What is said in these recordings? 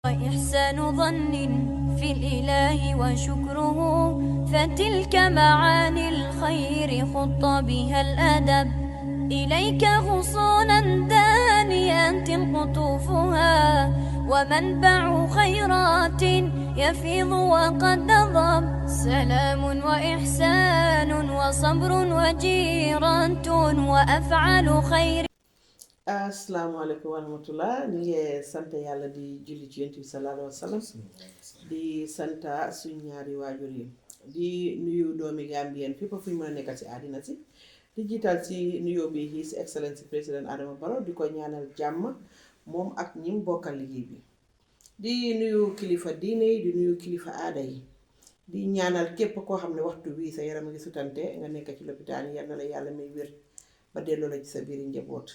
وإحسان ظن في الإله وشكره، فتلك معاني الخير خط بها الأدب. إليك غصونا دانيات قطوفها، ومنبع خيرات يفيض وقد نضب. سلام وإحسان وصبر وجيرة وأفعال خير. asalaamaaleykum wa rahmatullah ñu ngi sant yàlla di julli ci yonent bi sallallahu alayhi wa sallam di santa suñ ñaari waajur yi di nuyu doomi Gambien fépp fu ñu mën a nekkal ci àddina si di jiital ci nuyoo bi His Excellency président Adama Barrow di ko ñaanal jàmm moom ak ñim bokkal liggéey bi di nuyu kilifa diine yi di nuyu kilifa aada yi di ñaanal képp koo xam ne waxtu bii sa yaram a ngi sutante nga nekk ci lopitaan yi yal na la yàlla may wér ba delloo la ci sa biir njaboot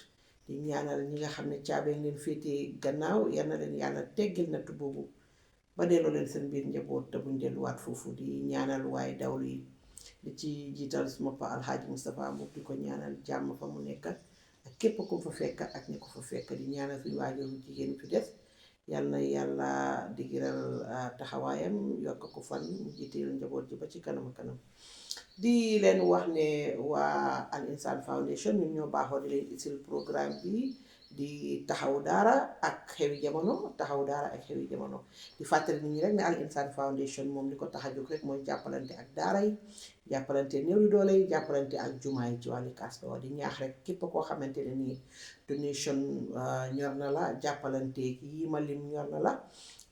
di ñaanal ñi nga xam ne caabeeg leen féetee gannaaw yal na leen yàlla teggil nattu boobu ba delloo leen seen biir njaboot te buñ delluwaat foofu di ñaanal waaye dawlu yi di ci jiital suma pa Alxaaji Moustapha Mbub di ko ñaanal jàmm fa mu nekk ak képp ku fa fekk ak ñi ko fa fekk di ñaanal suñu waajur jigéen fi des yal na yàlla digiral taxawaayam yokk ko fan mu jiiteel njaboot ji ba ci kanam kanam di leen wax ne waa Al Insaan Foundation ñun ñoo baaxoo di leen isil programme bi di taxawu daara ak xewi jamono di fàttali nit ñi rek ne Al Insaan Foundation moom li ko tax a jóg rek mooy jàppalante ak daara yi jàppalante néew di doole yi jàppalante ak jumaa yi ci wàllu kasto di ñaax rek képp koo xamante ne nii donation ñor na la jàppalante yi ma lim ñor na la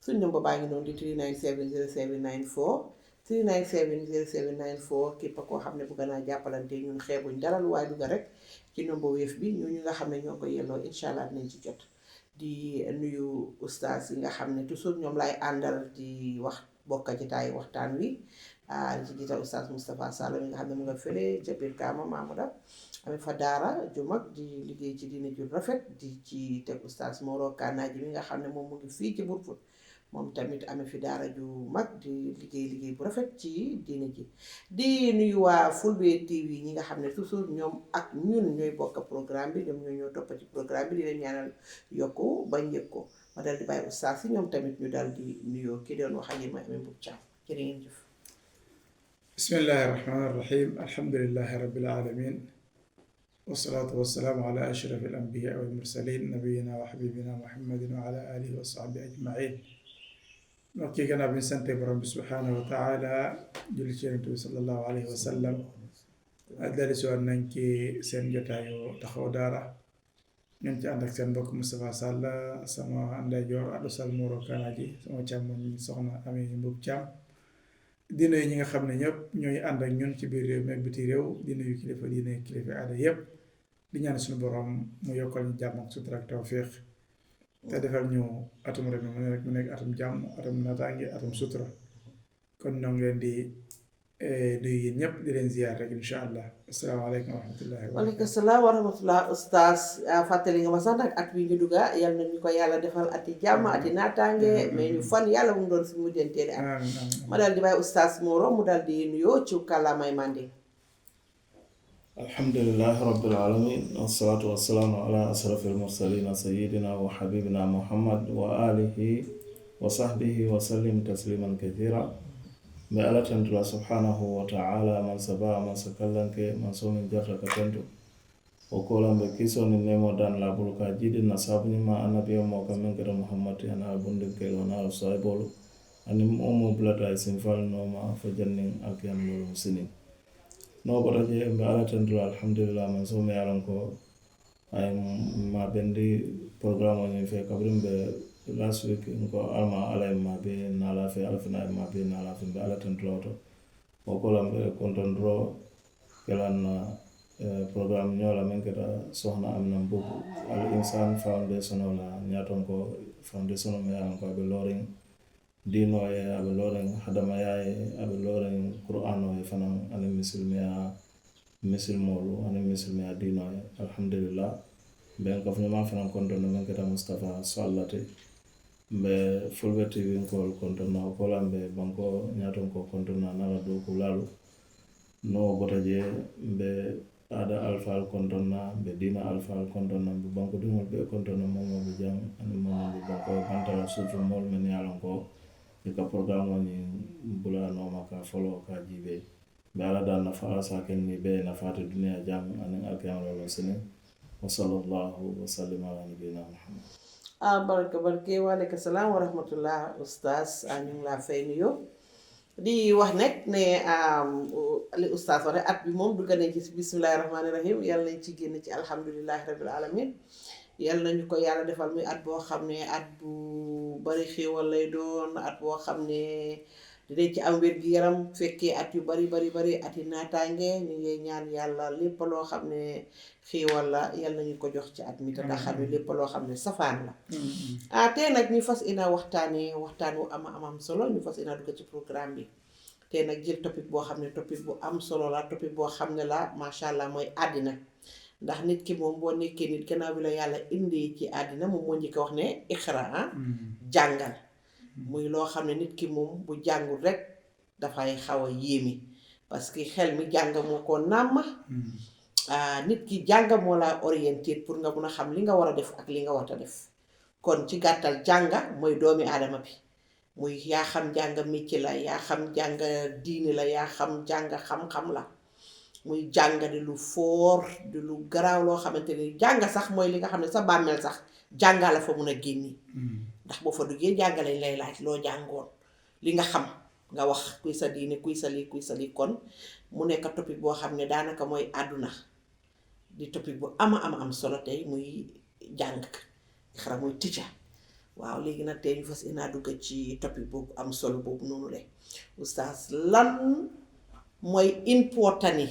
suñ number baa ngi noonu di 3970794 3970794 képp koo xam ne bëgg naa jàppalante ñun xeebuñ dara lu waaye dugga rek ci number Wave bi ñu nga xam ne ñoo ko yelloo incha allah dinañ ci jot di nuyu ustaas yi nga xam ne toujours ñoom lay àndal di wax bokka jitaay waxtaan wi di ci jiital ustaas Moustapha Sall mi nga xam ne mu nga fële ca biir Kaama Maamouda amee fa daara ju mag di liggéey ci diine ju rafet di ci teg ustaas Moro Kanaaji mi nga xam ne moom mu ngi fii ci Brufut moom tamit amee fi daara ju mag di liggéey bu rafet ci diine ji di nuyu waa Fulbe TV ñi nga xam ne toujours ñoom ak ñun ñooy bokk programme bi ñoom ñoo topp ci programme bi di leen ñaanal yokku bañ yëg ko ma dal di bàyyi ustaas yi ñoom tamit ñu dal di nuyoo ki doon wax ak yéen ma amee Mbub Caam jërë ngeen jëf bismillahi rahmaani rahim alhamdulillahi rabbil alamin wasalaatu wasalaamu ala ashraf al anbiya wal mursalin nabiyina wa habibina muhammadin wa ala alihi wa sahbi ajmain mbokk yi gannaaw bi ñu sante borom bi subhaanahu wa taala julli ci yonent bi sallallahu alayhi wa sallam dellu si woon nañ ci seen jotaayu taxaw daara ñun ci ànd ak seen mbokk Moustapha Sall sama ndeyjoor Adou Sall Moro Kanaaji sama càmmoñ soxna Ami Mbub Caam di nuyu ñi nga xam ne ñëpp ñooy ànd ak ñun ci biir réew mi ak biti réew di nuyu kilifa diine kilifa aada yëpp di ñaan suñu borom mu yokkal ñu jàmm ak sutura ak tawfiq te defal ñu atum ren mu nekk atum jàmm atum naataange atum sutura kon ñoo ngi leen di nuyu yéen ñëpp di leen ziyaar rek incha allah asalaamaaleykum wa rahmatullahi waaleykum salaam wa rahmatullah ustaas fàttali nga ma sax nag at bi ñu dugga yal na ñu ko yàlla defal ati jàmm ati naataange mais ñu fan yàlla mu doon suñu mujjanteeli at ma dal di bàyyi ustaas Moro mu dal di nuyoo ci kàllaamay Manding alhamdulillahi rabbil alamin wassalatu wassalamu ala asrafil mursalin sayyidina wa habibina muhammad wa alihi wa sahbihi wa sallim tasliman kathira be ala tantula subhanahu wa ta'ala man saba man sakallanke man somin jarra ka tentu o kolambe kiso ni nemo dan la buluka jidi na sabni ma annabiyo mo kamen kata muhammad ana bunde ke wana saibolu ani momo blata sinfal no ma fajannin alkiyam lolu musinin no bota je be ala tantula alhamdulillah man so me yalan ko ay ma bendi programme ni fe kabrim be last week ko alma ala ma be na la fe ala fina ma be na la fe be ala tantula to o ko lam be kontondro kelan programme nyola men keta sohna amna Mbub Al Insaan Foundation la nyaton ko foundation me yalan ko be loring dino ye abe loren hadama yaye abe loren qur'ano ye fanan ani misilmolu ani misilmeya dino ye alhamdulillah ben kaf nyama fanan kontono men keta Moustapha Sallate be Fulbe TV ko kontono ko lambe banko nyaton ko kontono nala do ko lalu no botaje be ada alfal kontonna be dina alfal kontonna be banko dimol be kontonna momo be jang ani momo be banko bantala surtout mol men yalon ko ka programme ni bula no maka follow ka jibe be ala dan na fa sa ken ni be na fata dunya jang ani akam lo sene wa sallallahu wa sallama ala nabiyina muhammad barke waaleykum salaam wa rahmatullah oustaz ñu ngi laa fay nuyu di wax nekk ne li oustaz wax at bi moom dugg nañ ci bismillahi rahmaani rahim yàlla nañ ci génn ci alhamdulillahi rabbil alamin yàlla nañu ko yàlla defal muy at boo xam ne at bu bari xéewal lay doon at boo xam ne dinañ ci am wér-gi-yaram fekkee at yu bari at yi naataange ñu ngi ñaan yàlla lépp loo xam ne xéewal la yàlla nañu ko jox ci at mi te xam ne lépp loo xam ne safaan la tey nag ñu fas ina waxtaan wu am solo ñu fas ina dugg ci programme bi tey nag jël topic boo xam ne topic bu am solo la topic boo xam ne la macha allah mooy àddina ndax nit ki moom boo nekkee nit gannaaw bi la yàlla indi ci àddina moom moo njëkk a wax ne iqra jàngal muy loo xam ne nit ki moom bu jàngul rek dafay xaw a yéemi parce que xel mi jàng moo ko nàmm nit ki jàng moo la orienté pour nga mun a xam li nga war a def ak li nga war a def kon ci gàttal jàng mooy doomi aadama bi muy yaa xam jàng métier la yaa xam jàng diine la yaa xam jàng xam-xam la muy jàng di lu foor di lu garaaw loo xamante ni jàng sax mooy li nga xam ne sa bàmmeel sax jàngaa la fa mun a génni ndax boo fa duggee jàngale lay laaj loo jàngoon li nga xam nga wax kuy sa diine kuy sa lii kon mu nekk topic boo xam ne daanaka mooy àdduna di topic bu am solo tey muy jàng xara muy teacher waaw léegi nag tey ñu fas inaa dugg ci topic boobu am solo boobu noonu le oustaz lan mooy important yi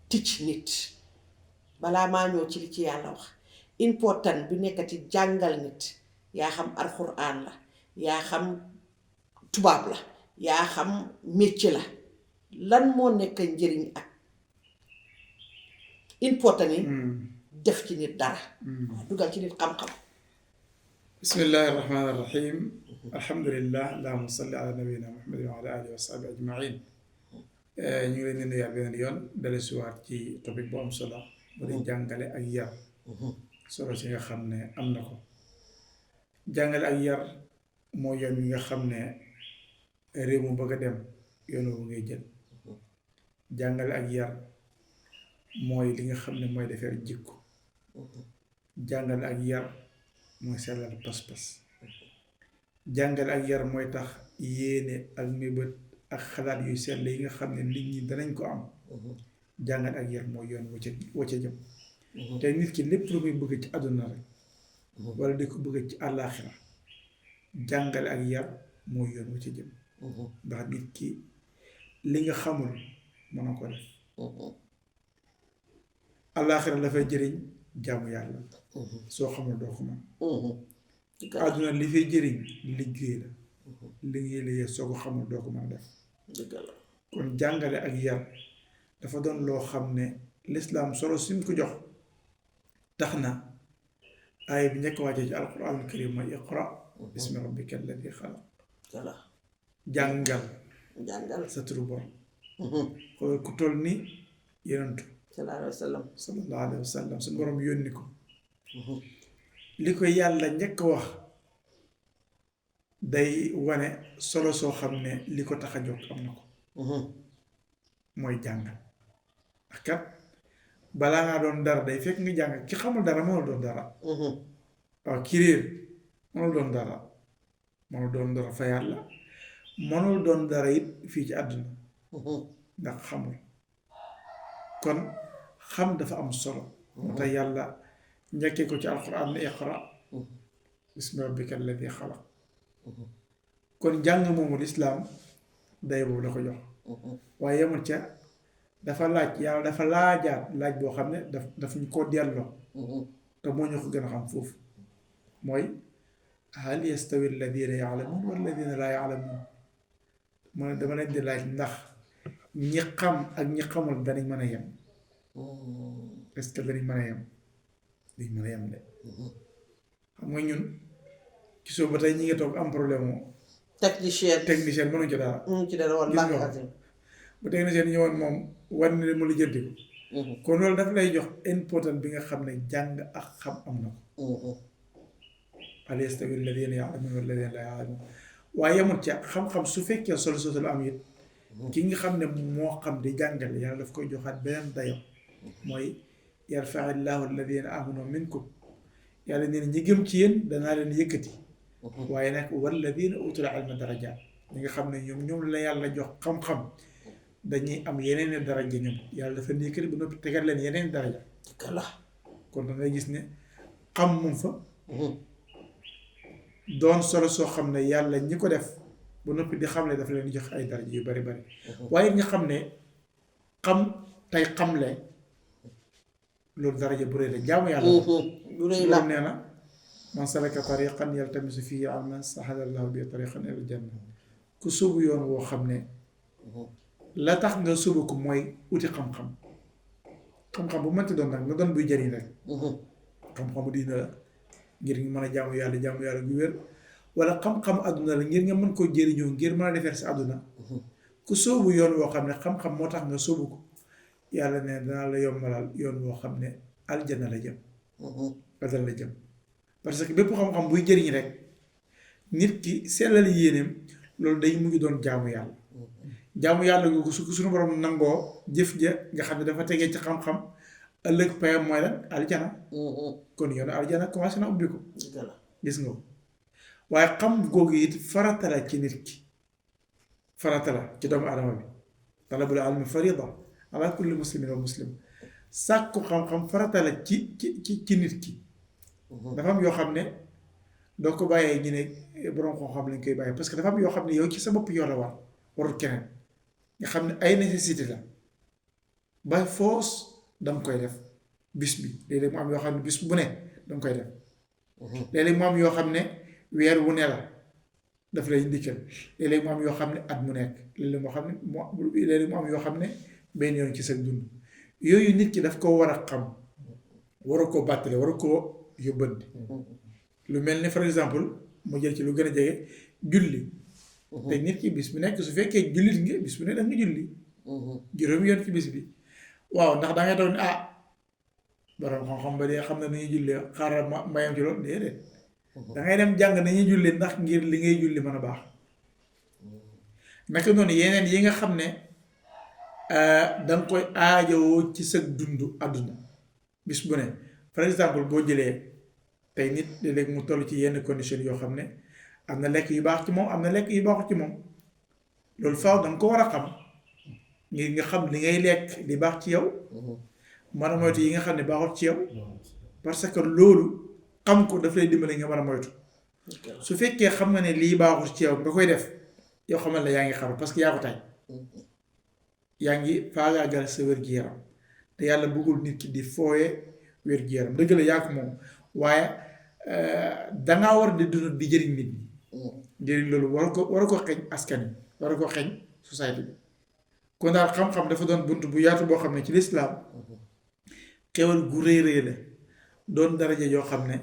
teach nit balaa maa ñëw ci li ci yàlla wax important bi nekkati jàngal nit yaa xam alxuraan la yaa xam tubaab la yaa xam métier la lan moo nekk njëriñ ak important yi def ci nit dara dugal ci nit xam-xam bismillahi rahmaani rahim alhamdulillah allahumma salli ala nabiyina muhammadin wa ala alihi wa sahbi ajmain ñu ngi leen di nuyu beneen yoon dale siwaat ci topic bu am solo bu di jàngale ak yar solo si nga xam ne am na ko jàngale ak yar moo yoon wi nga xam ne réew mu bëgg a dem yoon wu ngay jël jàngale ak yar mooy li nga xam ne mooy defar jikko jàngale ak yar mooy sellal pas-pas jàngale ak yar mooy tax yéene ak mébét ak xalaat yu sell yi nga xam ne nit ñi danañ ko am jàngale ak yar mooy yoon wacca jëm te nit ki lépp lu muy bëgg ci àdduna rek wala di ko bëgg ci àllaaxira jàngale ak yar mooy yoon wacca jëm ndax nit ki li nga xamul mën na ko def àllaaxira la fay jëriñ jaamu yàlla soo xamul doo ko mën àdduna li fay jëriñ liggéey la liggéey la soo ko xamul doo ko mën a def kon jàngale ak yar dafa doon loo xam ne lislaam solo sim ko jox tax na aaya bi njëkk wàccee ci alquranul karim mooy iqra bismi rabbika alladi xalaq jàngal sa turu borom xool ku toll ni yonentu sallallahu alayhi wa sallam suñu borom yónni ko li ko yàlla njëkk wax day wane solo soo xam ne li ko tax a jóg am na ko mooy jàngal ak kat balaa ngaa doon dara day fekk nga jàng ki xamul dara mënul doon dara waaw ki réer mënul doon dara mënul doon dara fa yàlla mënul doon dara it fii ci àdduna ndax xamul kon xam dafa am solo moo tax yàlla njëkkee ko ci alquran ne iqra bismi rabbika alladi xalaq kon jàng moomu lislaam day boobu la ko jox waaye yemul ca dafa laaj yàlla dafa laajaat laaj boo xam ne daf ñu ko delloo te moo ñu ko gën a xam foofu mooy hal yastawi alladina yaalamuun walladina laa yaalamuun mu ne dama leen di laaj ndax ñi xam ak ñi xamul danañ mën a yem est-ce que danañ mën a yem dañ mën a yem de xam nga ñun ci soo ba tey ñi ngi toog am problème mu technicien mënuñ ci dara wallaahi azim bu technicien ñëwoon moom war na mu lijjanti ko kon loolu daf lay jox important bi nga xam ne jàng ak xam am na ko hal yastawi alladina yaalamuuna walladina laa yaalamuun waaye yemul ca xam-xam su fekkee solo sosu la am it ki nga xam ne moo xam di jàngale yàlla daf koy joxaat beneen dayo mooy yarfai llahu alladina amanu minkum yàlla nee na ñi gëm ci yéen danaa leen yëkkati waaye nag walladina utul ilma darajaat ñi nga xam ne ñoom la yàlla jox xam-xam dañuy am yeneen i daraja ñoom yàlla dafa yëkkati ba noppi tegal leen yeneen i daraja kon da ngay gis ne xam moom fa doon solo soo xam ne yàlla ñi ko def ba noppi di xam ne dafa leen jox ay daraja yu bari bari waaye nga xam ne xam tey xamle loolu daraja bu rëy la jaamu yàlla bu rëy la nee na man salaka tariqan yaltamisu fihi ilman sahala llahu bihi tariqan ilal janna ku sóobu yoon woo xam ne la tax nga sóobu ko mooy uti xam-xam xam-xam bu mënti doon nag nga doon buy jëriñ rek xam-xamu diina la ngir nga mën a jaamu yàlla gu wér wala xam-xam àdduna la ngir nga mën koo jëriñoo ngir mën a defar si àdduna ku sóobu yoon woo xam ne xam-xam moo tax nga sóobu ko yàlla ne danaa la yombalal yoon woo xam ne aljana la jëm badal la jëm parce que bépp xam-xam buy jëriñ rek nit ki sellal yéeneem loolu day mu ngi doon jaamu yàlla googu su suñu borom nangoo jëf ja nga xam ne dafa tegee ci xam-xam ëllëg payam mooy lan aljana kon yoonu aljana commencé na ubbi ko gis nga ko waaye xam googu it farata la ci nit ki farata la ci doomu adama bi talabul ilmi farida ala kulli muslimin wa muslim sàkku xam-xam farata la ci nit ki dafa am yoo xam ne doo ko bàyyee ñu ne borom xam-xam lañ koy bàyyee parce que dafa am yoo xam ne yow ci sa bopp yoo la war warul keneen nga xam ne ay nécessité la ba force danga koy def bis bi léeg-léeg mu am yoo xam ne bis bu ne danga koy def léeg-léeg mu am yoo xam ne weer wu ne la daf lay ndikkal léeg-léeg mu am yoo xam ne at mu nekk léeg-léeg mu am yoo xam ne benn yoon ci sa dund yooyu nit ki daf ko war a xam war a koo bàttale war a koo yóbbante lu mel ni par exemple mu jël ci lu gën a jege julli te nit ki bis bu nekk su fekkee jullit nga bis bu ne da nga julli juróomi yoon ci bis bi waaw ndax da ngay doon ne borom xam-xam ba dee xam na ni ñuy jullee xaaral ma mayam ci loolu déedéet da ngay dem jàng nañuy julli ndax ngir li ngay julli mën a baax naka noonu yeneen yi nga xam ne danga koy aajowoo ci sa dund àdduna bis bu ne par exemple boo jëlee tey nit léegi mu toll ci yenn condition yoo xam ne am na lekk yu baax ci moom am na lekk yu baaxut ci moom loolu faaw danga ko war a xam ngir nga xam li ngay lekk li baax ci yow mën a moytu yi nga xam ne baaxut ci yow parce que loolu xam ko daf lay dimbali nga mën a moytu su fekkee xam nga ne lii baaxut ci yow nga koy def yow xamal la yaa ngi xaru parce que yaa ko tay yaa ngi faagaagal sa wér-gu-yaram te yàlla bëggul nit ki di fooye wér-gu-yaram dëgg la yaa ko moom waaye dangaa war di dund di jëriñ nit ñi jëriñ loolu war ko xeeñ askan yi war ko xeeñ société bi kon daal xam-xam dafa doon bunt bu yaatu boo xam ne ci lislaam xewal gu rëy rëy la doon daraja yoo xam ne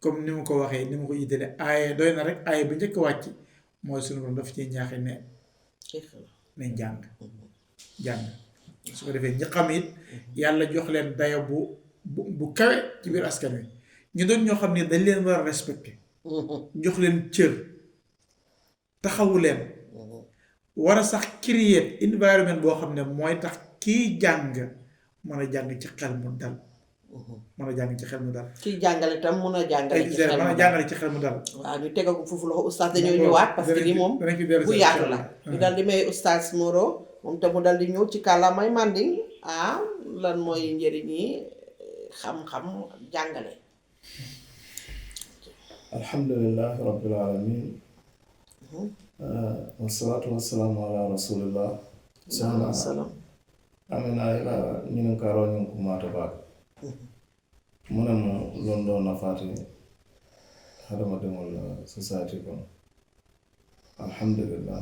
comme ni mu ko waxee ni mu ko yittale aaye doy na rek aaye bu njëkk wàcc mooy sunu borom dafa ciy ñaaxe ne nañ jàng su ko defee ñi xam it yàlla jox leen dayo bu kawe ci biir askan wi ñu doon ñoo xam ne dañ leen war a respecté jox leen cër taxawu leen war a sax créer environnement boo xam ne mooy tax kiy jàng mën a jàng ci xel mu dal mën a jàng ci xel mu dal kiy jàngale tam mën a jàngale ci xel mu dal waaw ñu tegal ko foofu loxo oustaz dañoo ñëwaat parce que lii moom bu yaatu la ñu dal di may oustaz Moro moom te mu dal di ñëw ci kàllaamay Manding lan mooy njëriñ yi xam-xam jàngale alhamdulilah rabbil alamin wasalaatu wasalaamu ala rasulillah salaam amina ila ñinin karo ñin kumata baake mune mo londo nafaati hadamadiŋol society kono alhamdulillah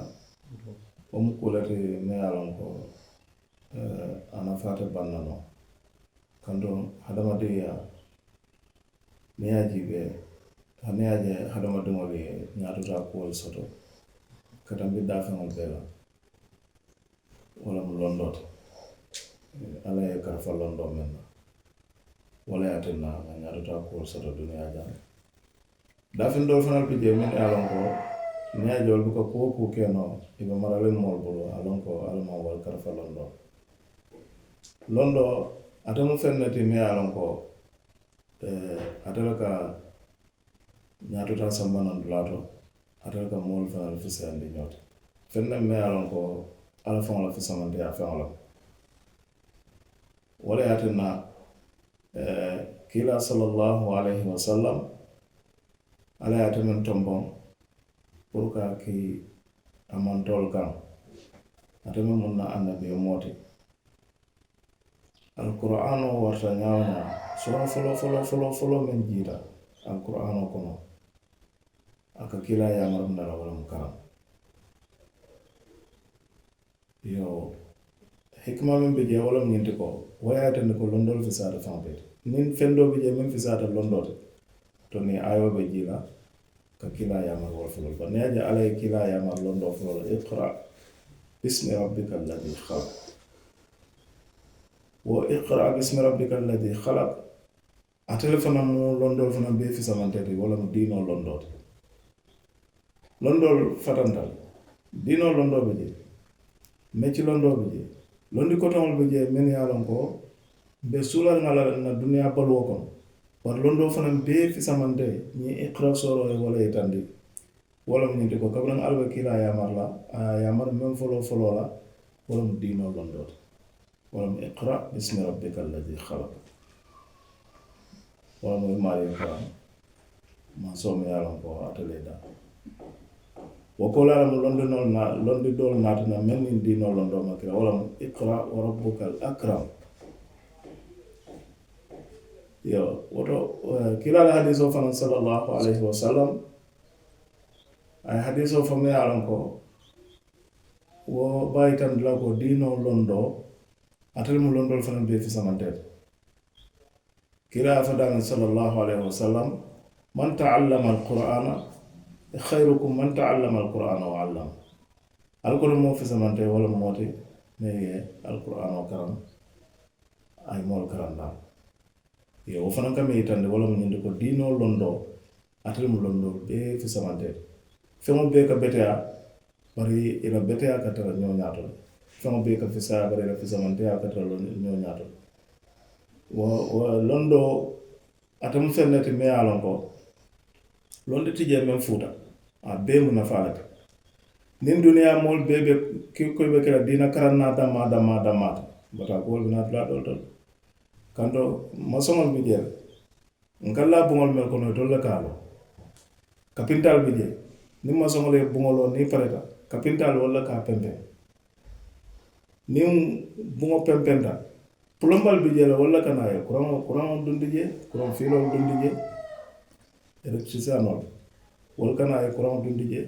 wo mu kulati me ye a loŋ ko a nafaate banna no kanto hadamadiŋya niŋ ye a jiibee niŋ ye a je hadamadiŋol ye ñaatuta kuwolu soto katambi daafeŋol bee la wo lemu londoo ti ala ye karafa londo men na wala ye tinna nga ñaatuta kuwol soto duniya jang dafin dol fanal bi je min ye a lon ko niŋ ye joolu buka kuwo kuu ke no i be maraliŋ moolu bulu a lon ko alla maŋ wolu karafa londo ate mu feŋ ne ti miŋ ye a lon ko ate le ka ñaatuta sambanaŋ dulaa to ate le ka moolu fanaŋ fisayandi ñoo ti feŋ ne miŋ ye a lon ko alla faŋo la fisamanteya feŋo la wo le ye a tinna kiila sallallahu alayhi wa sallam alla ye ate meŋ tonboŋ pour ka ki a mantoolu kaŋ ate meŋ mun na annabiyo moo ti alqur'ano warta ñaawo ñaa sura folo meŋ jiita alqur'ano kono a ka kiila yamarunda la wo lemu karaŋ yo hikima meŋ be jee wo lemu ñinti ko wo ye a tindi ko londoolu fisaata faŋo bee ti niŋ feŋ doo be jee meŋ fisaata londoo ti to niŋ ayoo be jii la ka kiila yamar wolu folol ba niŋ ye je alla ye kiila yamar londoo folol iqra bismi rabbika alladi khalaq wo iqra bismi rabbika alladi khalaq ate le fanaŋ mu londoolu fanaŋ bee fisamanteti wo lemu diinoo londoo ti londoolu fatanta le diinoo londoo be jee mecci londoo be jee londi kotoŋolu be jee mennu ye a loŋ ko be suulariŋa la na duniyaa baluwo kono bari londoo fanaŋ bee fisamante ñiŋ iqra sooroo ye wo le yitandi wo lemu ñinti ko kabiriŋ alla be kiilaa yamar la a ye yamar meŋ foloo la wo lemu diinoo londoo ti wo lemu iqra bismi rabbika alladi khalaq wo lemu i maarii kuraŋ mansoo mu ye a loŋ ko ate le daa wo koolaa lemu londi doolu naati na meŋ niŋ diinoo londoo ma kira wo lemu iqra wa rabbuka al akram yo woto kiilaa la hadisoo fanaŋ sallallahu alayhi wa sallam a ye hadisoo fo me ye a loŋ ko wo baayitandi la ko diinoo londoo ate le mu londoolu fanaŋ bee fisamanteeti kiilaa ye fo daamiŋ sallallahu alayhi wa sallam man taallama alqur'ana khayrukum man taallama alqur'ana wa allama alkono moo fisamante wala mooti me ye alqur'ano karaŋ ay moolu karandaa yo wo fanaŋ ka me yitandi wala mu ñindi ko diinoo londoo ate le mu londoo bee fisamanteeti feŋo bee ka beteyaa bari i la beteyaa ka tara ñoo ñaato le feŋo bee ka fisaya bari i la fisamanteyaa ka tara ñoo ñaato le wo londoo ate mu feŋ ne ti me ye a loŋ ko londi tijee meŋ fuuta a bee mu nafaa le ti niŋ duniyaa moolu bee be koy be ke la diina karaŋ naa dammaa ti bata kuwolu bi naa dulaa doolu to kanto masoŋolu bi jee le nka laa buŋolu mel kono itolu le ka a loŋ kapintaalu bi jee niŋ masoŋolu ye buŋo loo niŋ pareta kapintaalu wolu le ka a pempeŋ niŋ buŋo pempenta pulombalu bi jee le wolu le ka naa ye kuraŋo dundi jee kuraŋ fiiloolu dundi jee électricien wolu ka naa ye kuraŋo dundi jee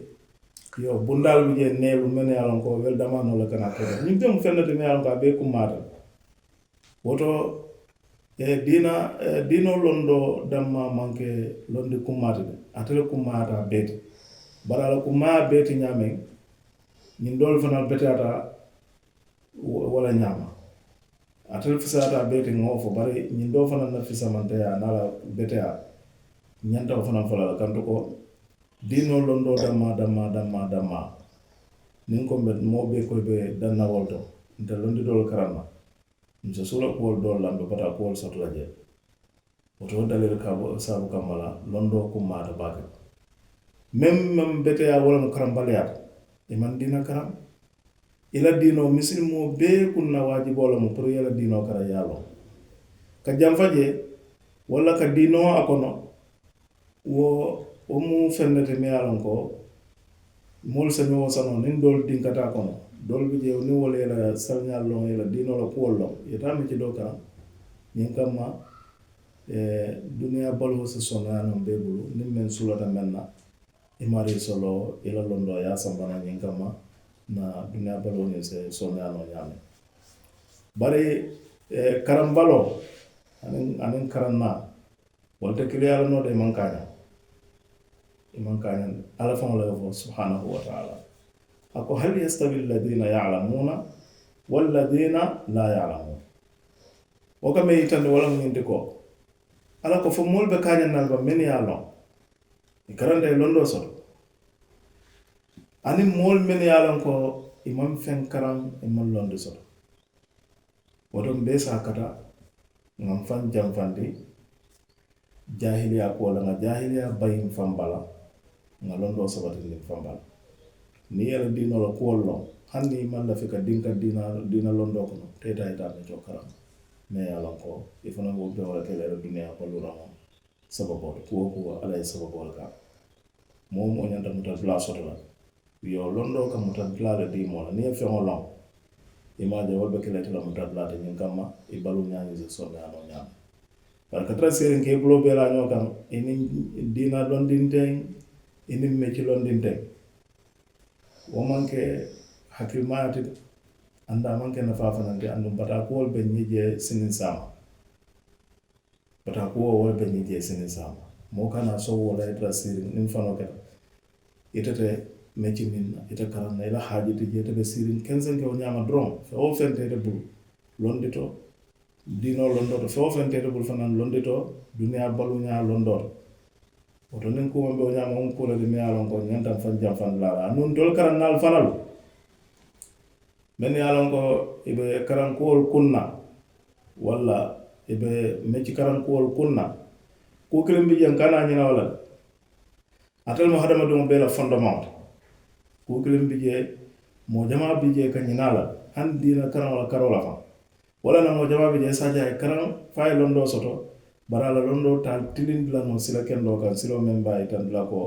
yo bundaalu bi jee neelu mennu ye a loŋ ko welu damaanoo le ka naa kete ñiŋ teŋ mu feŋ ne ti miŋ ye a loŋ ko a bee kummaata woto diinoo londoo dammaa maŋ ke londi kummaati de ate le kummaata a bee ti bari a la kummaa bee ti ñaameŋ ñiŋ doolu fanaŋ beteyaata wo la ñaama ate le fisayaata a bee ti ŋa wo fo bari ñiŋ doo fanaŋ na fisamanteyaa niŋ a la beteyaa ñanta wo fanaŋ fo la kantu ko diinoo londoo dammaa niŋ ko moo bee koy be danna wolu to nte londi doolu karaŋ na nse sula kuwolu doolu la mbe bata kuwolu soto la jee woto wo dalili saabu kamma la londoo kummaata baake meŋ beteyaa wo lemu karambaliyaata i maŋ diina karaŋ i la diinoo misilimoo bee kunna waajiboo lemu pour i ye la diinoo karaŋ ye a loŋ ka janfa jee walla ka diinoo a kono wo mu feŋ ne ti miŋ ye a loŋ ko moolu se ñoo sanoo niŋ doolu dinkataa kono doolu bi jee niŋ wolu ye la saliñaalu loŋ ye la diinoo la kuwolu loŋ ye taa mi ci doo karaŋ ñiŋ kamma duniyaa baluo si sonoyaa noŋ bee bulu niŋ meŋ sulata meŋ na i maarii solo i la londoo ye a sanbana ñiŋ kamma na duniyaa baluo ñiŋ se sonoyaa noo ñaamiŋ bari karambaloo aniŋ karaŋ naa wolu te kiliyaa la noo de i maŋ kaañaŋ alla faŋo la fo subhanahu wa taala ako hal yastawi alladina yalamuuna walladina la yalamuun wo ka me yitande wala mu ñinti ko ala ko fo moolu be kañannal ba men ye a loŋ i karanta i londo soto aniŋ moolu men ye a loŋ ko i maŋ feŋ karaŋ i maŋ londi soto woto mbee saa kata ŋa faŋ janfandi jahiliya kuwo la ŋa jahiliya bayin faŋ bala ŋa londoo sabatindi faŋ bala niŋ ye la diinoo la kuwolu loŋ hani i maŋ lafi ka dinka diina londoo kono teeta ita mecoo karaŋ mais ye a loŋ ko i fanaŋ wo be wo la ke la duniyaa baluraŋo sababoo le kuwo kuwo alla ye sababoo le kaŋ moo moo ñanta muta dulaa soto la yo londoo ka muta dulaa le dii moo la niŋ ye feŋo loŋ i maŋ je wolu be ke la ite la muta dulaa te ñiŋ kamma i baluu ñaamiŋ si sonneyaanoo ñaama bari ka tara seeriŋ ke i buloo bee la ñoo kaŋ i niŋ diina londinteŋ i niŋ mecci londinteŋ wo maŋ ke hakkilimaaya ti de anda a maŋ ke nafaa fanaŋ ti anduŋ bataa kuwolu be ñiŋ jee siniŋ saama bataa kuwo wo le be ñiŋ jee siniŋ saama moo kana sow wala ite la siiriŋ niŋ fanoo keta ite te mecci miŋ na ite karaŋ na i la haaji ti jee ite be siiriŋ kenseŋ ke wo ñaama doroŋ feŋ wo feŋ te ite bulu londito diinoo londoo to feŋ wo feŋ te ite bulu fanaŋ londito duniyaa baluuñaa londoo to woto niŋ kuo maŋ be wo ñaama wo mu kuu le ti miŋ ye a loŋ ko ñanta faŋ janfandi la a la anuŋ tolu karaŋ naalu fanalu men ye a loŋ ko i be karankuwolu kunna walla i be mecci karankuwolu kunna kuu kiliŋ bi jeŋ kana ñina wo la de atelu mu hadamadiŋo bee la fondemaŋo kuu kiliŋ bi jee moo jamaa bi jee ka ñina la hani diina karaŋo la karoo la faŋ walla na moo jamaa bi jee sadio a ye karaŋ fo a ye londoo soto bari a la londoo taa tilindi la noo sila kendoo kaŋ siloo meŋ be a yitandi la ko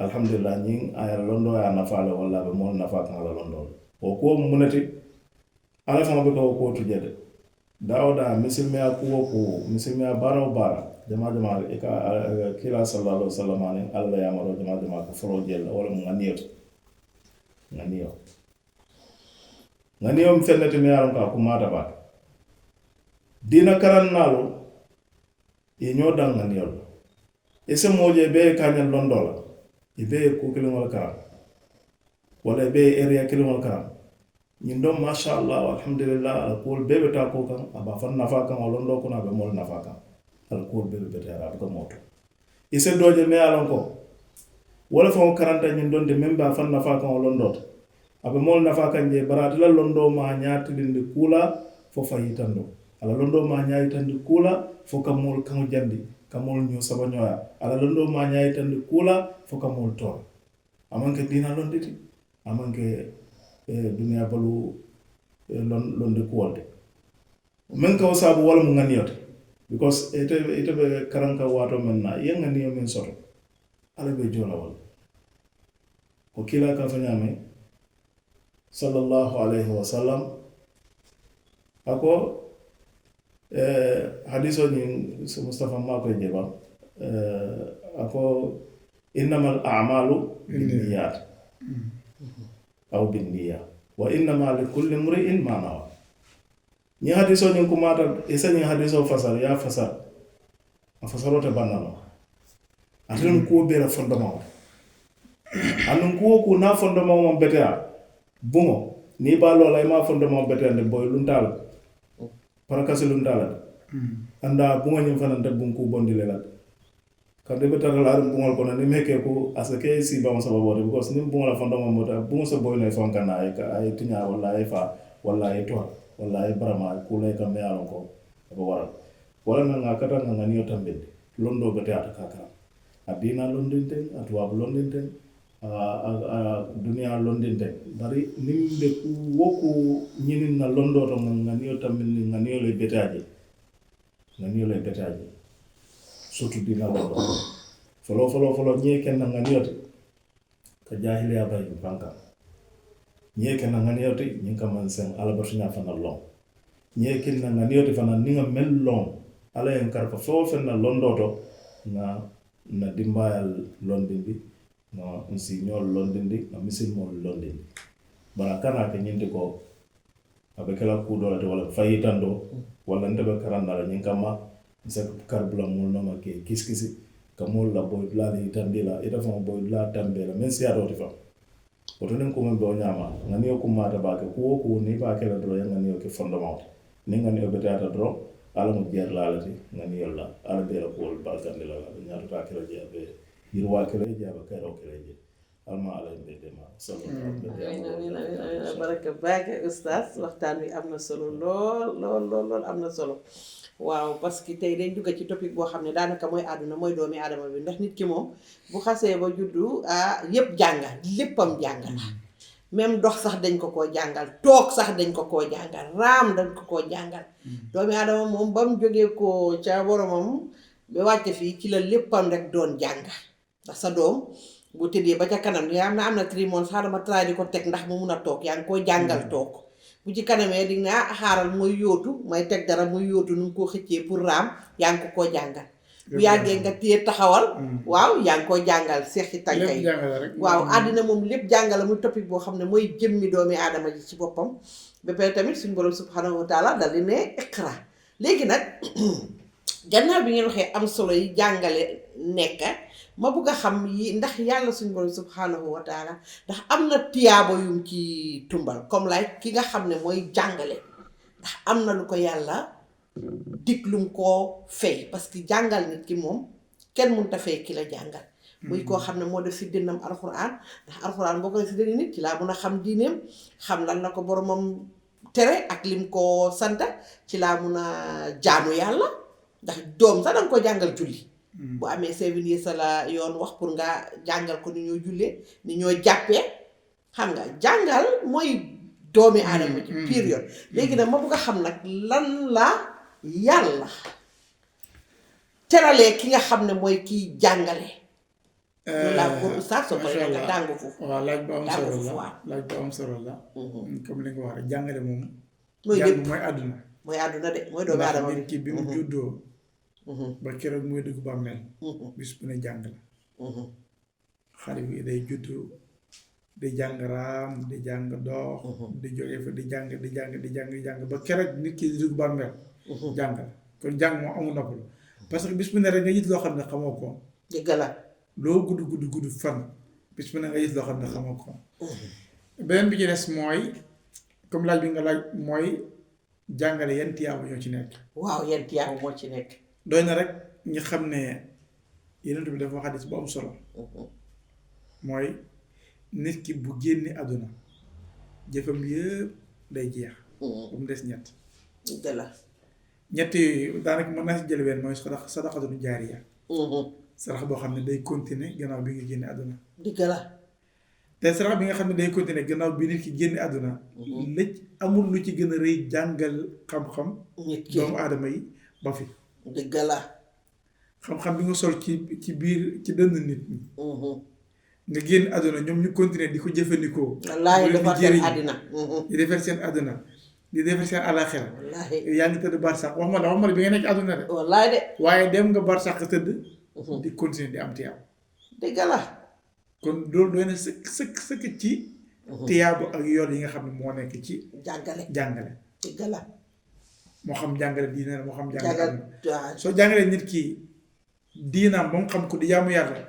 alhamdulillahi ñiŋ a ye la londoo ye a nafaa le walla a be moolu nafaa kaŋ a la londoo le wo kuwo mu mu ne ti alla faŋo be ka wo kuwo tu je de daawoda misilmeya kuwo kuwo misilmeya baara wo baara jamaa jamaa i ka kiila sallallahu alaihi wa sallam aniŋ alla la yamaroo jamaa jamaa ka foloo jeel la wo le mu ŋaniyo ti ŋaniyo ŋaniyo mu feŋ ne ti miŋ ye a loŋ ko a kumaata baake diina karannaalu i ñoo daŋ ŋaniyo la i se moo je i bee ye kaañaŋ londoo la i bee ye kuu kiliŋo le karaŋ walla i bee ye eriya kiliŋo le karaŋ ñiŋ doŋ mashallah alhamdulillah ala kuwolu bee be taa koo kaŋ a be a faŋ nafaa kaŋ wo londoo kono a be moolu nafaa kaŋ ala kuwolu bee be beteyaara a buka moo to i se doo je miŋ ye a loŋ ko wo le faŋo karanta ñiŋ doŋ ti meŋ be a faŋ nafaa kaŋ wo londoo to a be moolu nafaa kaŋ je bari ate la londoo maa ñaa tilindi kuu la fo fayitandoo ala londoo maa ñaa yitandi kuu la fo ka moolu kaŋo jandi ka moolu ñoo sabañooya ala londoo maa ñaa yitandi kuu la fo ka moolu toora a maŋ ke diina londi ti a maŋ ke duniyaa baluu londi kuwol de meŋ ka wo saabu wo le mu ŋaniyo ti because ite be karaŋ ka waatoo meŋ na i ye ŋaniyo meŋ soto alla be joo la wo le ko kiilaa ka fo ñaamiŋ sallallahu alayhi wa sallam a ko hadisoo ñiŋ Mustafa maa koy jeba a ko innamal a'maalu binniyaat aw binniya wa innama likulli mri'in ma nawa ñiŋ hadisoo ñiŋ kumaata i se ñiŋ hadisoo fasar ye a fasar a fasaroo te banna no ate nuŋ kuwo bee la fondemaŋo anuŋ kuwo kuu niŋ a fondemaŋo maŋ beteyaa buŋo niŋ i be a loo la i maŋ a fondemaŋo beteyandi boyi luntaa la parakasi luntaa la de anda buŋo ñiŋ fanaŋ te buŋ kuu bondi le la de kaatu i be tara la hariŋ buŋol kono niŋ meŋ ke ko a se ke siibaŋo sababoo ti because niŋ buŋo la fondemaŋo bota buŋo se boyi no i faŋo kaŋ na a ye tiñaa walla a ye faa walla a ye tuwa walla a ye barama a ye kuu la i kaŋ meŋ ye a loŋ ko a be wara la wala naŋ a kata ŋa ŋaniyo tambindi londoo beteyaata ka karaŋ a diinaa londinteŋ a tubaabu londinteŋ a duniyaa londinteŋ bari niŋ be wo kuu ñiniŋ na londoo to ŋa ŋaniyo tambindi ŋaniyo le beteyaa je ŋaniyo le beteyaa je surtout diina londoo foloo foloo ñiŋ ye keŋ na ŋaniyo ti ka jahiliyaa bayi faŋ kaŋ ñiŋ ye keŋ na ŋaniyo ti ñiŋ ka manseŋ alabatuñaa fanaŋ loŋ ñiŋ ye keŋ na ŋaniyo ti fanaŋ niŋ ŋa meŋ loŋ alla ye nkarafa feŋ wo feŋ na londoo to ŋa na dimbaayal londindi ŋa nsiiñoolu londindi ŋa misilimoolu londindi bari a kana ke ñiŋ ti ko a be ke la kuu doo le ti walla fayitandoo walla nte be karaŋ na la ñiŋ kamma nse kari bula moolu nooma ke kisikisi ka moolu la boyi dulaa le yitandi la ite faŋo boyi dulaa tambee la meŋ siyaatoo ti faŋ woto niŋ kumaŋ be wo ñaama ŋaniyo kummaata baake kuwo kuu niŋ i be a ke la doroŋ i ye ŋaniyo ke fondemaŋo ti niŋ ŋaniyo beteyaata doroŋ ala mo jeer laalati ngani yolla ala beera kuwol barkandi la ñaatata kela jaabe yirwa kela jaaba kayro kela je alma ala mbede ma amiin baraka baake oustaz waxtaan wi am na solo lool am na solo waaw parce que tey dañ dugg ci topic boo xam ne daanaka mooy àdduna mooy doomi aadama bi ndax nit ki moom bu xasee ba juddu yépp jàngal léppam jàngal même dox sax dañ ko koo jàngal toog sax dañ ko koo jàngal raam dañ ko koo jàngal doomi aadama moom ba mu jógee ko ca boromam ba wàcce fii ci la léppam rek doon jàngal ndax sa doom bu tëddee ba ca kanam yaa am na trimoon sax dama traa di ko teg ndax mu mun a toog yaa ngi koy jàngal toog bu ci kanamee di nga xaaral mooy yóotu may teg dara muy yóotu nu ngi koo xëccee pour raam yaa ngi ko koo jàngal bu yàggee nga téye taxawal waaw yaa ngi koy jàngal seexi tànka yi waaw àddina moom lépp jàngale muy topic boo xam ne mooy jëmmi doomi aadama ji ci boppam ba pare tamit suñu borom subhanahu wa taala dal di ne iqra léegi nag gannaaw bi ngeen waxee am solo yi jàngale nekk ma bëgg a xam yi ndax yàlla suñu borom subhanahu wa taala ndax am na tiyaabo yum ci tumbal comme lay ki nga xam ne mooy jàngale ndax am na lu ko yàlla diglum koo fay parce que jàngal nit ki moom kenn mënut a fay ki la jàngal muy koo xam ne moo def si dënnam alxuraan ndax alxuraan boo ko def si dënn nit ci laa mun a xam diineem xam lan la ko boromam tere ak lim ko sant ci laa mun a jaamu yàlla ndax doom sax danga ko jàngal julli bu amee 7 years sa la yoon wax pour nga jàngal ko ni ñoo jullee ni ñoo jàppee xam nga jàngal mooy doomi aadama ci période léegi nag ma bëgg a xam nag lan la yàlla teralee ki nga xam ne mooy kiy jàngale ñu laa ko oustaz soo koy nga tàngu foofu waaw laaj bu am solo la laaj bu am solo la comme li nga wax rek jàngale moom mooy lépp mooy àdduna mooy àdduna de mooy doomi aadama nit ki bi mu juddoo ba keroog muy dugg bàmmeel bis bu ne jàng la xale bi day juddu di jàng raam di jàng dox di jóge fa di jàng ba keroog nit ki di dugg bàmmeel jàng la kon jàng moom amul noppalu parce que bis bu ne rek nga gis loo xam ne xamoo ko dëgg la loo gudd fan bis bu ne nga gis loo xam ne xamoo ko beneen bi ci des mooy comme laaj bi nga laaj mooy jàngale yan tiyaabu ñoo ci nekk waaw yan tiyaabu moo ci nekk doy na rek ñu xam ne Yonent bi dafa wax xadis bu am solo mooy nit ki bu génne àdduna jëfam yëpp day jeex bu mu des ñett dëgg la ñett yooyu daanaka mën naa si jël benn mooy sadaqatun jaariya sarax boo xam ne day continuer gannaaw bi nga génne àdduna dëgg la te sarax bi nga xam ne day continuer gannaaw bi nit ki génne àdduna lëj amul lu ci gën a rëy jàngal xam-xam doomu aadama yi ba fi dëgg la xam-xam bi nga sol ci biir ci dënn nit ñi nga génn àdduna ñoom ñu continuer di ko jëfandikoo wallaahi defar seen àddina di defar seen àdduna di defar seen àllaaxira wallaahi yaa ngi tëdd barsàq wax ma la bi nga nekk àdduna de wallaahi de waaye dem nga barsàq tëdd di continuer di am tiyaab dëgg la kon loolu doy na sëkk ci tiyaabu ak yoon yi nga xam ne moo nekk ci jàngale dëgg la moo xam jàngale diine la moo xam jàngale soo jàngalee nit ki diinaam ba mu xam ko di jaamu yàlla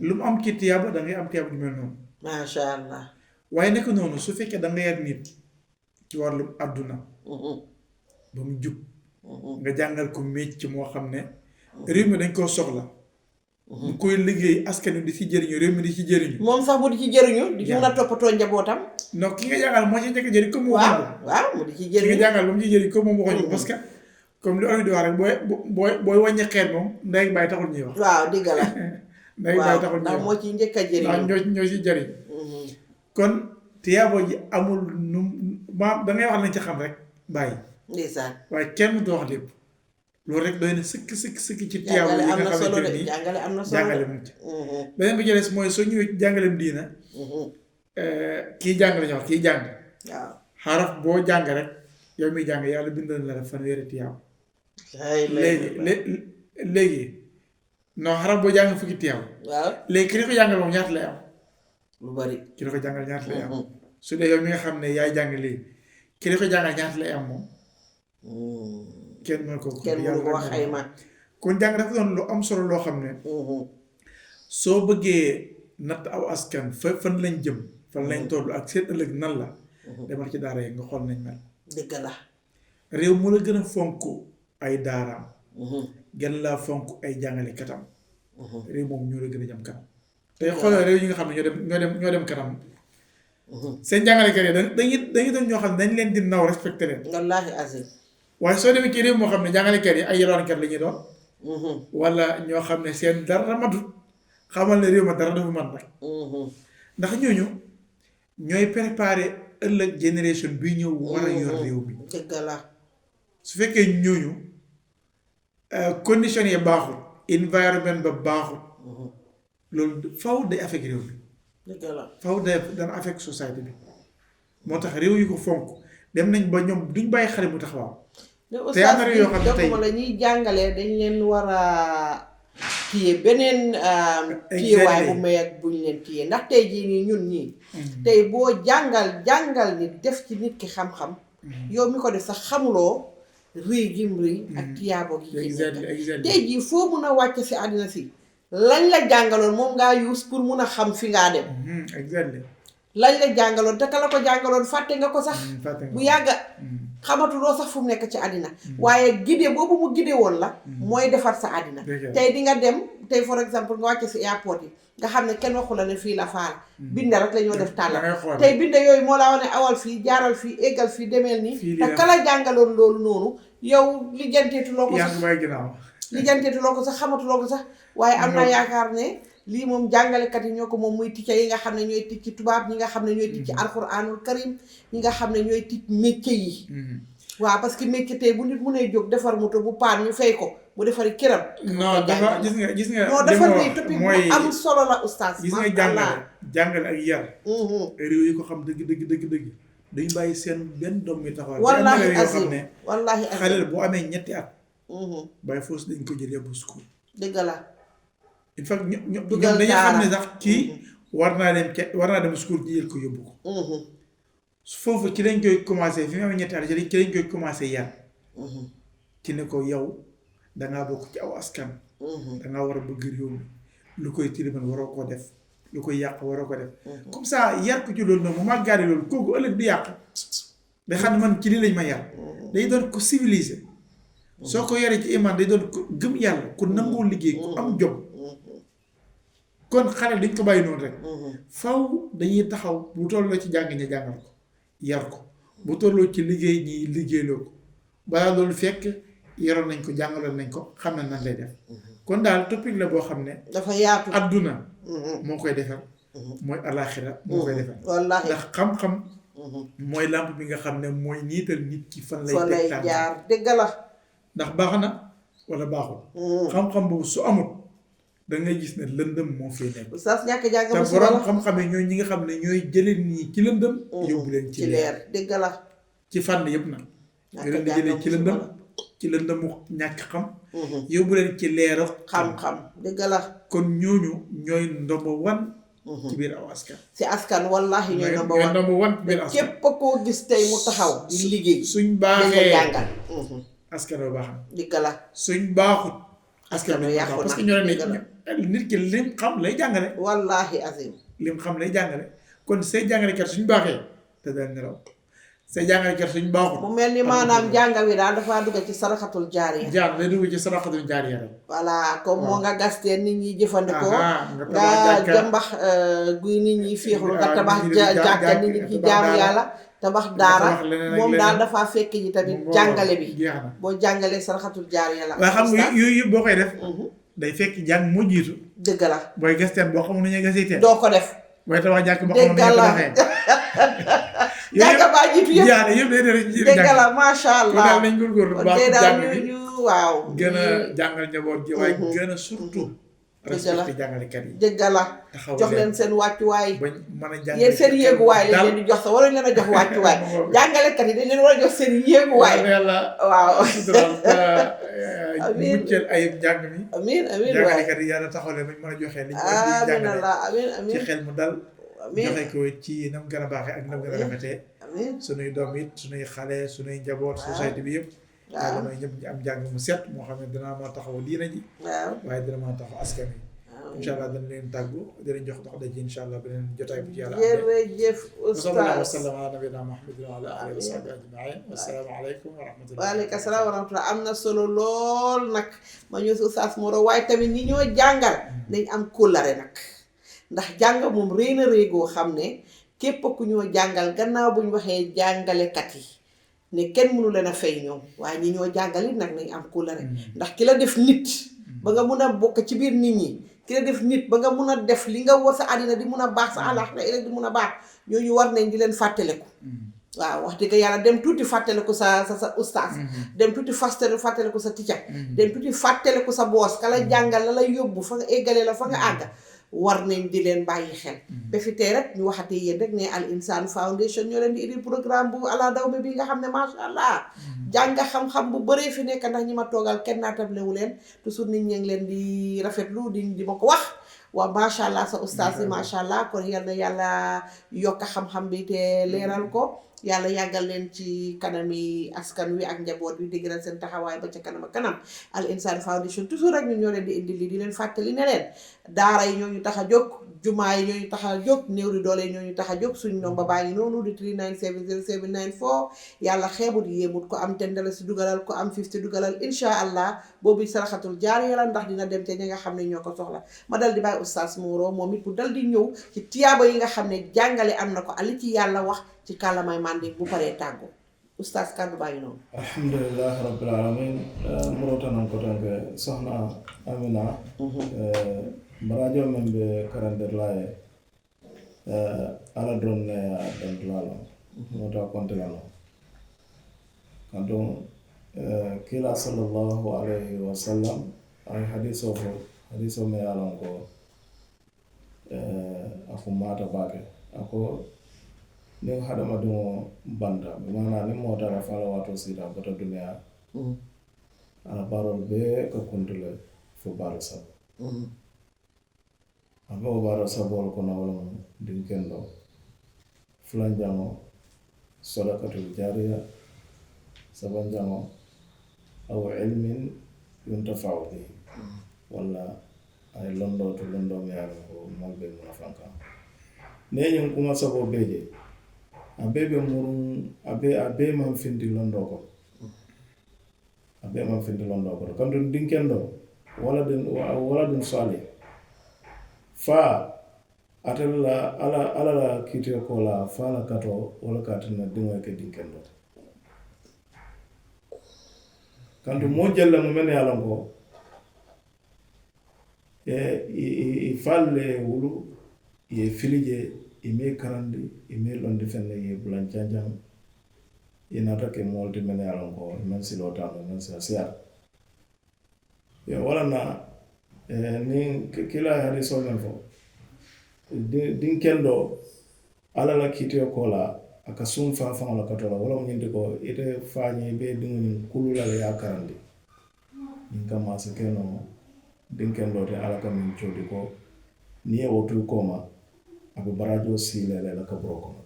lu mu am ci tiyaaba da ngay am tiyaaba du mel noonu masha allah waaye nekk noonu su fekkee da nga yar nit ci wàllum àdduna ba mu jub nga jàngal ko mécc moo xam ne réew mi dañ koo soxla mu koy liggéey askan wi di ci jëriñu réew mi di ci jëriñu moom sax mu di ci jëriñu di ci mën a toppatoo njabootam non ki nga jàngal moo ci njëkk a jëriñ comme mu waaw mu di ci jëriñu ki nga jàngal ba mu ci jëriñ comme moom waxuñu parce que comme li olof di wax rek booy wàññi xeet moom ndey bàyyi taxul ñuy wax waaw dëgg la ndey bàyyi taxul ñuy ndax wax moo ci njëkk a jëriñ ndax ñoo ci jëriñ kon tiyaabo ji amul nu maam da ngay wax lañ ci xam rek bàyyi ndeysaan waaye kenn du wax lépp loolu rek doy na sëkk ci tiyaabo yi nga xamante ni jàngale am na solo jàngale mu ci beneen bi ci des mooy soo ñëwee ci jàngaleem diina kii jàng la ñu wax kii jàng waaw xaraf boo jàng rek yow miy jàng yàlla bindal na la fanweeri tiyaabo léegi non xaraf boo jàng fukki tiyaabo waaw léegi ki di ko jàngal moom ñaata lay am lu bari ki di ko jàngal ñaata lay am su dee yow mi nga xam ne yaay jàng lii ki di ko jàngal ñaata lay am moom kenn mënu ko xayma kon jàng dafa doon lu am solo loo xam ne soo bëggee natt aw askan fan lañ jëm fan lañ toll ak seen ëllëg nan la demal ci daara yi nga xool nañ mel dëgg la réew mu la gën a fonk ay daaraam gën laa fonk ay jàngalekatam réew moom ñoo la gën a jëm kanam tey xoolal réew yi nga xam ne ñoo dem kanam seen jàngalekat yi dañuy doon ñoo xam ne dañ leen di naw respecté leen wallaahi azim waaye soo demee ci réew moo xam ne jàngalekat yi ay yalwaankat la ñuy doon wala ñoo xam ne seen dara matut xamal ne réew ma dara dafa mat nag ndax ñooñu ñooy préparé ëllëg génération bi ñëw war a yor réew mi dëgg la su fekkee ñooñu conditions yi baaxul environnement ba baaxul loolu faw day affect réew mi dëgg la faw dana affect société bi moo tax réew yu ko fonk dem nañ ba ñoom duñ bàyyi xale mu taxawaaw te am na réew yoo xam ne tey la ñuy jàngalee dañ leen war a téye beneen téyewaay bu may ak buñ leen téye ndax tey jii nii ñun ñii tey boo jàngal nit def ci nit ki xam-xam yow mi ko def sax xamuloo rëy gim rëy ak tiyaabo gi ci nekk tey jii foo mun a wàcc si àddina si lañ la jàngaloon moom ngaa use pour mun a xam fi ngaa dem lañ la jàngaloon te ka la ko jàngaloon fàtte nga ko sax bu yàgga xamatuloo sax fu mu nekk ci àddina waaye gide boobu mu gide woon la mooy defar sa àddina tey di nga dem tey for exemple nga wàcce si airport yi nga xam ne kenn waxu la ne fii la faal binde rek la ñoo def tàllal tey binde yooyu moo laa wane awal fii jaaral fii éggal fii demeel nii te ka la jàngaloon loolu noonu yow lijjanteetuloo ko sax lijjanteetuloo ko sax xamatuloo ko sax waaye am naa yaakaar ne lii moom jàngalekat yi ñoo ko moom muy ticca yi nga xam ne ñooy ticc tubaab ñi nga xam ne ñooy ticc alxuraanul karim ñi nga xam ne ñooy ticc métier yi waaw parce que métier tey bu nit mënee jóg defar moto bu paan ñu fay ko mu defari këram non dafa gis nga non defar nay topic bu am solo la oustaz gis nga jàngale ak yar réew yi ko xam dëgg dañu bàyyi seen benn doom mi taxaw wallaahi yoo xam azim ne wallaahi azim xale boo amee ñetti at bàyyi foos dañ ko jël yóbbu school dëgg la in fact ñoom dañu xam ne sax kii war naa dem school ji jël ko yóbbu ko foofu ci lañ koy commencé fi mu amee ñetti at ci lañ koy commencé yar ci ne ko yow dangaa bokk ci aw askan dangaa war a bëgg réew mi lu koy tilimal waroo ko def lu koy yàq waroo ko def comme ça yar ko ci loolu noonu mu màggaale loolu kooku ëllëg du yàq day xam ne man ci lii lañ ma yar day doon ko civilisé soo ko yaree ci iman day doon ko gëm yàlla ku nangoo liggéey ku am jom kon xale dañ ko bàyyi noonu rek faw dañuy taxaw bu tolloo ci jàng ña jàngal ko yar ko bu tolloo ci liggéey ñi liggéeyloo ko balaa loolu fekk yaroon nañ ko jàngaloon nañ ko xam na nan lay def kon daal topic la boo xam ne dafa yaatu adduna moo koy defar mooy alaxira moo koy defar wallaahi ndax xam-xam mooy làmp bi nga xam ne mooy niital nit ki fan lay teg tànk jaar dëgg la ndax baax na wala baaxul xam-xam boobu su amul da ngay gis ne lëndëm moo fay nekk oustaz ñàkk jàng te borom xam-xam yi ñooy ñi nga xam ne ñooy jëlee nit ñi ci lëndëm yóbbu leen ci leer dëgg la ci fànn yëpp nag ñu leen di jëlee ci lëndëmu ñàkk xam yóbbu leen ci leeru xam-xam dëgg la kon ñooñu ñooy ndomba wan ci biir aw askan si askan wallahi ñooy ndomba wan ci biir askan képp koo gis tey mu taxaw di liggéey suñ baaxee jàngal askan wa baax na dëgg la suñ baaxut askan wa yàqu na parce que ñoo ne nit ki lim xam lay jàngale wallahi azim lim xam lay jàngale kon say jàngalekat suñ baaxee te dal nelaw say jàngalekat suñ baaxut mu mel ni maanaam jànga wi daal dafa dugg ci saraxatul jaariya jaar day dugg ci saraxatul jaariya rek voilà comme moo nga gasteen nit ñi jëfandikoo nga jàmbax guy nit ñi féexlu nga tabax jàkka nit ñi ci jaamu yàlla tabax daara moom daal dafa fekk ji tamit jàngale bi boo jàngalee saraxatul jaariya la waaye xam nga yooyu yëpp boo koy def day fekk jàng moo jiitu dëgg la booy gas teen boo xamul nu ñuy gasee teen doo ko def booy tabax jàkk boo xamul nu ñuy tabaxee jàkka baa jiitu yëpp jaane yëpp day def ci dëgg la macha allah daal nañ góorgóorlu bu baax jàng bi waaw gën a jàngal njaboot gi waaye gën a surtout respecté jàngalekat yi dëgg la jox leen seen wàccuwaay bañ mën a jàng yéen seen yéeguwaay lañ leen di jox sax waruñ leen a jox wàccuwaay jàngalekat yi dañ leen war a jox seen yéeguwaay waaw muccal ayib njàng mi amiin amiin jàngalekat yi yàlla taxaw leen bañ mën a joxee li ñu di jàngale amiin ci xel mu dal joxe ko ci nam gën a baaxee ak nam gën a rafetee sunuy doom it sunuy xale sunuy njaboot société bi yëpp yàlla may ñëpp ñu am njàng mu set moo xam ne dina ma taxaw diina ji waaye dina ma taxaw askan wi incha allah dañ leen tàggu di leen jox dox daje incha allah beneen jotaay bu ci yàlla jërëjëf sallallahu wa oustaz sallam ala nabina muhammadin wa ala alihi wa sahbihi ajmain wassalaamu aleykum wa rahmatullahi waaleykum salaam wa rahmatulah am na solo lool nag ma ñëw si oustaz Moro waaye tamit ñi ñoo jàngal nañ am kóllare nag ndax jàng moom rëy na rëy goo xam ne képp ku ñoo jàngal gannaaw bu ñu waxee jàngalekat yi ne kenn mënu leen a fay ñoom waaye ñi ñoo jàngal it nag nañ am kóllare ndax ki la def nit ba nga mun a bokk ci biir nit ñi ki la def nit ba nga mun a def li nga war sa àddina di mun a baax sa àllaaxira ëllëg di mun a baax ñooñu war nañ di leen fàttaleku waaw wax dëgg yàlla dem tuuti fàttaliku sa ustaas dem tuuti fàttaliku sa ticca dem tuuti fàttaliku sa boos ka la jàngal la lay yóbbu fa nga eggalee la fa nga àgg war nañ di leen bàyyi xel ba fi tey rek ñu waxatee yéen rek ne Al Insaan Foundation ñoo leen di indil programme bu ala daw bi nga xam ne macha allah jàng xam-xam bu bëree fi nekk ndax ñi ma toogal kenn naatable leen toujours nit ñi ngi leen di rafetlu di ma ko wax waaw macha allah sa ustaas yi macha allah kon yal na yàlla yokk xam-xam bi te leeral ko yàlla yàggal leen ci kanami askan wi ak njaboot wi dëgëral seen taxawaay ba ca kanam ak kanam Al Insaan Foundation toujours rek ñun ñoo leen di indi lii di leen fàttali ne leen daara yi ñoo ñu tax a jóg jumaa yi ñoo ñu tax a jóg néew di doole ñoo ñu tax a jóg suñ nomba baa ngi noonu di 3970794 yàlla xeebut yéemut ko am $10 si dugalal ko am $50 dugalal incha allah boobu saraxatul jaar yàlla ndax dina dem te ñi nga xam ne ñoo ko soxla ma dal di bàyyi oustaz Moro moom it bu dal di ñëw ci tiyaaba yi nga xam ne jàngale am na ko ali ci yàlla wax ci kàllamay mandi bu paree tàggu oustaz kàddu baa ngi noonu alhamdulillahi rabbil alamin Moro tanan ko tanke soxna Amina barajo men be karandir laye ala don ne dantulala mota kontelano kanto kila sallallahu alaihi wasallam ay hadiso me yalan ko ako mata bake ako ni hadama dum banda mana ni mota la fala wato sida bota dunya ala barol be ko kontule fo barasa abo baro sabol kono wala din kendo fulanjamo sadaqatul jariya sabanjamo aw ilmin yuntafa'u bihi wala ay londo to londo mi ala ko malbe munafanka ne nyum kuma sabo beje abebe murun abe man findi londo ko kam dun din kendo wala dun salih fa atalla ala la kite ko la fa la kato wala katina dinga ke dinkendo kanto mo jella mo men yalan ko e falle wulu ye filije ime karandi ime londe fenne ye bulan janjang inata ke molti men yalan ko men silota men sia ya wala na ni kila hadiso men fo din kendo ala la kitiyo ko la aka sum fa la katola wala mo nyinde ko ite fañi be dingu kulula ya karandi din kama se keno din kendo te ala kam min chodi ko ni e wotu ko ma abu barajo sile la ka broko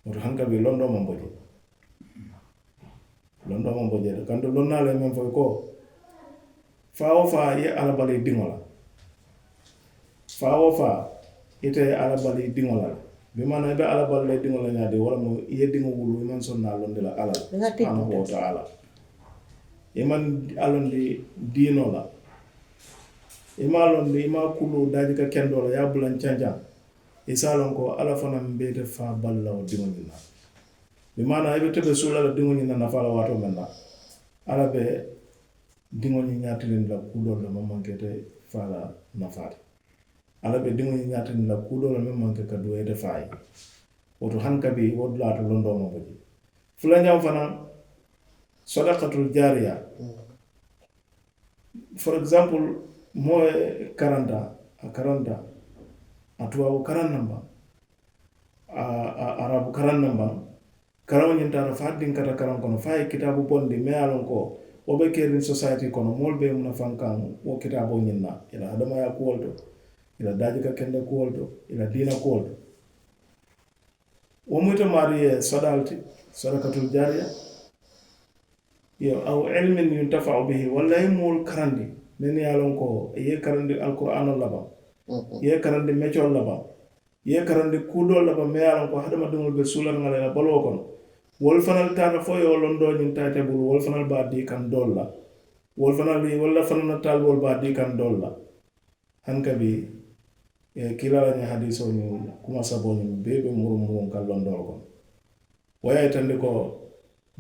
mo hanka be londo mamboje kando lonna le men fo ko fa ye ala bali dingola fa ite ala bali dingola bi mana be ala bali dingola nyaade wala mo ye dingo wulu man sonna londe la ala subhanahu wa ta'ala iman alondi dino la imalondi ima kulu daji ka kendo la ya bulan canja isalon ko ala fana mbete fa balla o dingo nyina bi mana ibe tebe sula la dingo nyina na fala wato menna ala be dingo ni ñaatilen la kuudol la mamankete fala nafaati ala be dingo ni ñaatilen la kuudol la mamanke ka duwede faayi woto hanka bi wodlaato londo mo boji fulanjam fana sadaqatul jariya for example mo karanta atuwa karan namba arabu karan namba karaw ñintara fa din kata karan kono fay kitabu bondi me alon ko o be kerin society kono mol be mun fankan o kitabo nyinna ila adama ya kuolto ila daji ka kende kuolto ila dina kuolto o muta mari sadaqatul jariya yo aw ilmin yuntafa'u bihi walla mul karandi men yalon ko ye karandi alquran laba ye karandi meccol laban ye karandi kuudol laban me ye a lon ko hadamadiŋol be suulal ŋa le la baloo kono wolu fanal taata fo ye wo londoo ñiŋ tayte bulu wolu fanal be a dii kaŋ doolu la wolu fanal walla fanaŋ na taaliboolu be a dii kaŋ doolu la hani kabi kila la ñiŋ hadisoo ñiŋ kuma saboo ñiŋ bee be murumuruŋ kaŋ londoolu kono wo ye itandi ko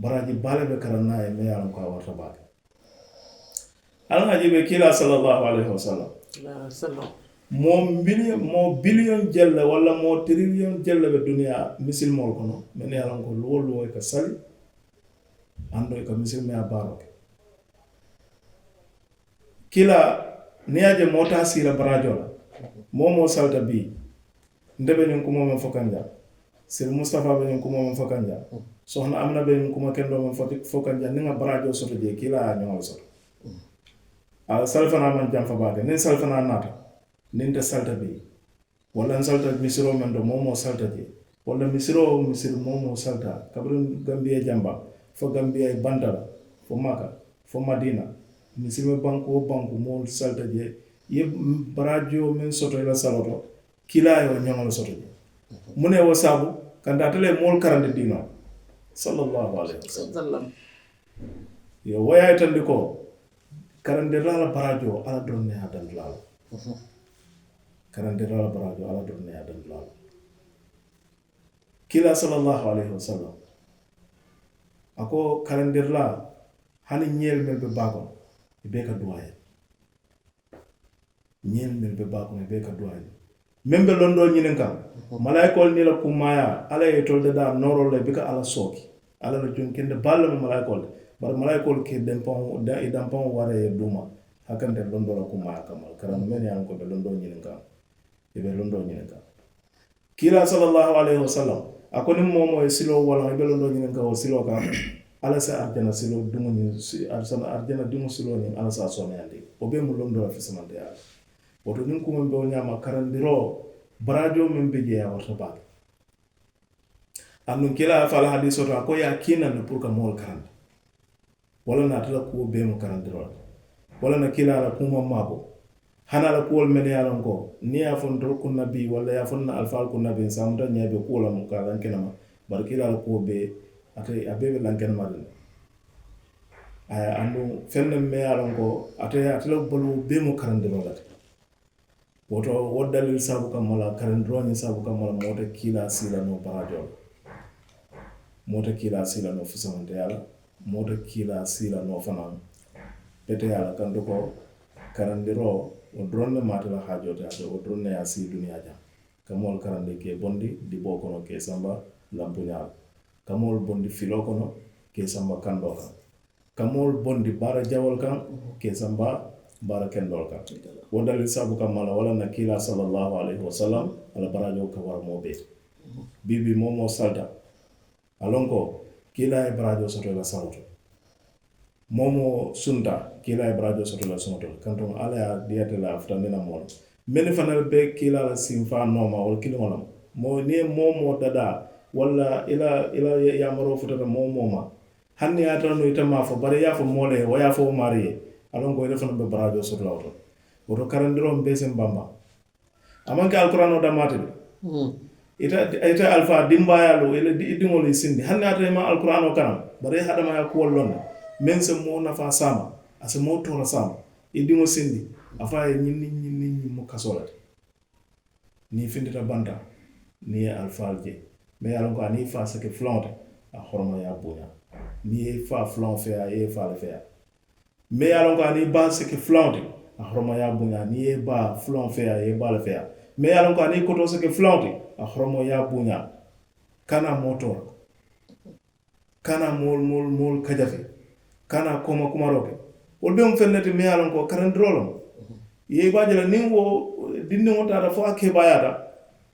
baraji baale be karaŋ naa ye me ye a loŋ ko a warata baake ala ŋa jibe kila sallallahu alayhi wa sallam moo biliyon jelle walla moo tiriliyon jelle be duniyaa misilimoolu kono men ye a loŋ ko luwo luwo i ka sali ando i ka misilimoya baaroo ke kila niŋ ye a je moo taa siila barajoo la moo salta bii nte be ñiŋ kumoo meŋ fo kanja siri mustapha be ñiŋ kumoo meŋ fo kanja sohna amina be ñiŋ kuma kendoo meŋ fo kanja niŋ ŋa barajoo soto jee kila ye a ñoŋo soto ala sali fanaa maŋ janfa baake niŋ sali fanaa naata niŋ te salta bii walla n salta misiroo meŋ to moo salta jee walla misiroo misiri moo salta kabiriŋ gambiya jamba fo gambiya i banta la fo maka fo madina misilime banku wo banku moo salta jee ye barajoo meŋ soto i la saloo to kilaa ye wo ñoŋo le soto jee mu ne wo saabu kanta ate le moolu karandi diinoo sallallahu alayhi wa sallam yo wo ye itandi ko karandirla la barajoo ala doroŋ ne ye a dandula la karandirla la barajoo ala doroŋ ne ye a dandula la kila sallallahu alayhi wa sallam a ko karandirla hani ñeelu mel be baa kono i bee ka duwa ye ñeelu mel be baa kono i bee ka duwa ye meŋ be londoo ñiniŋ kaŋ malayikoolu niŋ la kummaaya alla ye itolu dadaa nooroo la i buka alla sooki alla la jonkende baalu lemu malayikoolu bari malayikoolu ke i danpaŋo wara ye duuma hakkante londoo la kummaaya kamma karaŋ meŋ ye a loŋ ko be londoo ñiniŋ kaŋ i be londoo ñiniŋ kaŋ kiila sallallahu alayhi wa sallam a ko niŋ moo ye siloo walaŋ i be londoo ñiniŋ kaŋ wo siloo kaŋ alla se arjana siloo duŋo ñiŋ arjana diŋo siloo ñiŋ alla se a sooneyandi wo bee mu londoo la fisamanteyaa la woto niŋ kuma be wo ñaama karandiroo barajoo meŋ be jee a warta baake anduŋ kila fa la hadisoo to a ko ye a kiinaŋ ne pour que moolu karandi walla na ate la kuwo bee mu karandiroo la walla na kila la kuma maabo hana la kuwolu mene ye a loŋ ko niŋ ye a fo ntolu kunna bii walla ye a fo nna alifaalu kunna bii saamuta ñee be kuwo la mu ka lankenema bari kila la kuwo bee ate a bee be lankenema de anduŋ feŋ ne me ye a loŋ ko ate la baluwo bee mu karandiroo la te woto wo dalil saabu kamma la karandiroo ñiŋ saabu kamma la moo te kiilaa siilanoo barajoo la moo te kiilaa siilanoo fisamanteyaa la moo te kiilaa siilanoo fanaŋ beteyaa la kantu ko karandiroo wo doroŋ ne maata la haajoo te ate wo doroŋ ne ye a sii duniyaa jaŋ ka moolu karandi ke bondi diboo kono ke samba lampuñaa la ka moolu bondi filoo kono ke samba kandoo kaŋ ka moolu bondi baara jawol kaŋ ke samba baara kendool kaŋ wo dalil saabu kamma la walla na kiilaa sallallahu alayhi wa sallam ala barajoo ka wara moo bee bii moo salta a loŋ ko kiilaa ye barajoo soto la saŋo to moo sunta kiilaa ye barajoo soto la suŋo to kantuŋ alla ye a diyate la a futandina moo la mennu fanaŋ be kiilaa la sinfaa nooma walla kiliŋo la niŋ ye moo dadaa walla ila yamaroo futata moo ma hani niŋ ye a tara no ite maa fo bari ye a fo moo le ye wo ye a fo wo maari ye a loŋ ko ite fanaŋ be barajoo soto la woto karandiroo mbee sin bamba a maŋ ke alkuranoo damaati de ite alfa dimbayaalu i diŋolu i sindi hani ate ima alkuranoo kanaŋ bari i hadamaya kuwolu loŋ ne meŋ se moo nafaa saama a se moo toora saama i diŋo sindi a fo a ye ñiŋ mu kasoo le ti niŋ i findita banta niŋ ye alfaalu je mais ye a loŋ ko aniŋ i faa se ke fulaŋo te a horomayaa buuñaa niŋ ye i faa fulaŋo feyaa i ye i faa le feyaa mais ye a loŋ ko aniŋ i baa se ke fulaŋo te a horomayaa buuñaa niŋ ye i baa fulaŋo feyaa i ye i baa le feyaa mais ye a loŋ ko aniŋ i kotoo se ke fulaŋo te a horomayaa buuñaa kana moo toora kana moolu kajafe kana koma kumaroo ke wolu be mu feŋ ne ti mais ye a loŋ ko karandiroo loŋ ye i be a je la niŋ wo dindiŋo taata fo a keebaayaata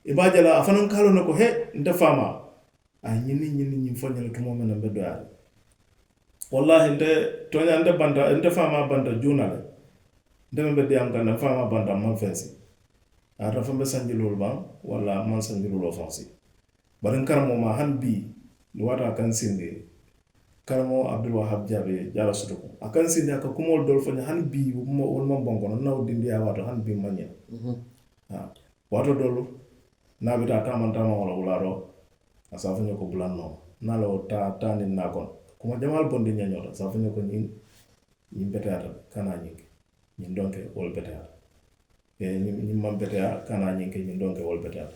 i be a je la a fanaŋ ka a loŋ ne ko he nte faamaa a ye ñiŋ fo ñe le tumoo meŋ na mbe doyaa le wallahi nte faamaa banta juuna le nte meŋ be diyaamu kaŋ ne faamaa banta maŋ feŋ si a ata fo mbe sanjiloolu baŋ walla maŋ sanjiluloo faŋ si bari nkaramoo ma hani bii waata a kaŋ sindi karamoo abdulwahab jaabe jaala sutuku a kaŋ sindi a ka kumoolu doolu fo ñe hani bii wolu maŋ boŋ kono nna wo dindiyaa waato hani bii maŋ ñina wato dolu nabita tamantama wala wularo asafanyo ko bulanno nalo ta ni nakon kuma jamal bondi ñañota safanyo ko ñin betata kana ñinke ñin donke wol betata ñin man betata kana ñinke ñin donke wol betata